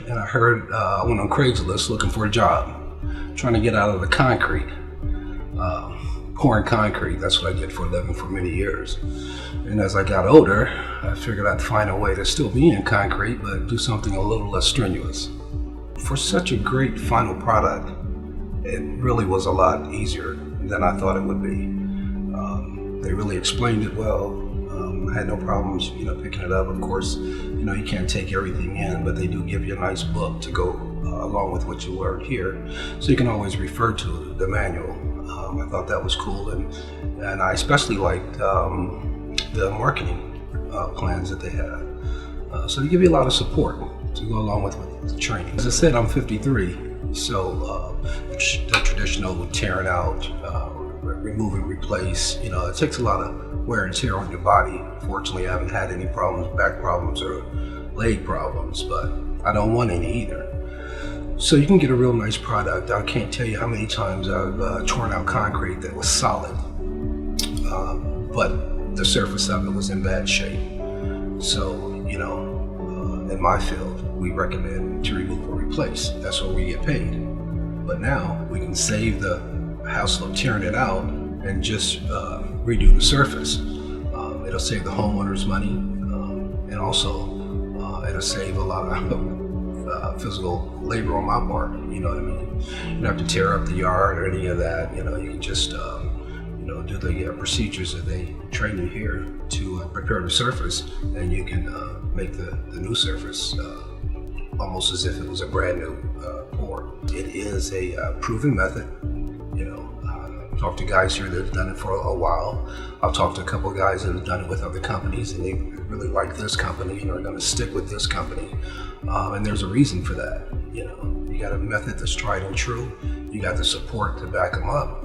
And I heard, I went on Craigslist looking for a job, trying to get out of the concrete. Pouring concrete, that's what I did for a living for many years. And as I got older, I figured I'd find a way to still be in concrete, but do something a little less strenuous. For such a great final product, it really was a lot easier than I thought it would be. They really explained it well. I had no problems, picking it up. Of course, you can't take everything in, but they do give you a nice book to go along with what you learned here, so you can always refer to the manual. I thought that was cool, and I especially liked the marketing plans that they had. So they give you a lot of support to go along with the training. As I said, I'm 53, so the traditional tearing out, remove and replace, it takes a lot of wear and tear on your body. Fortunately, I haven't had any problems, back problems or leg problems, but I don't want any either. So you can get a real nice product. I can't tell you how many times I've torn out concrete that was solid, but the surface of it was in bad shape. So, in my field, we recommend to remove or replace. That's what we get paid. But now we can save the hassle of tearing it out and just redo the surface. It'll save the homeowners money, and also it'll save a lot of physical labor on my part. You know what I mean? You don't have to tear up the yard or any of that. You can just do the procedures that they train you here to prepare the surface, and you can make the new surface almost as if it was a brand new pour. It is a proven method. I've talked to guys here that have done it for a while. I've talked to a couple of guys that have done it with other companies, and they really like this company and are going to stick with this company. And there's a reason for that. You got a method that's tried and true. You got the support to back them up.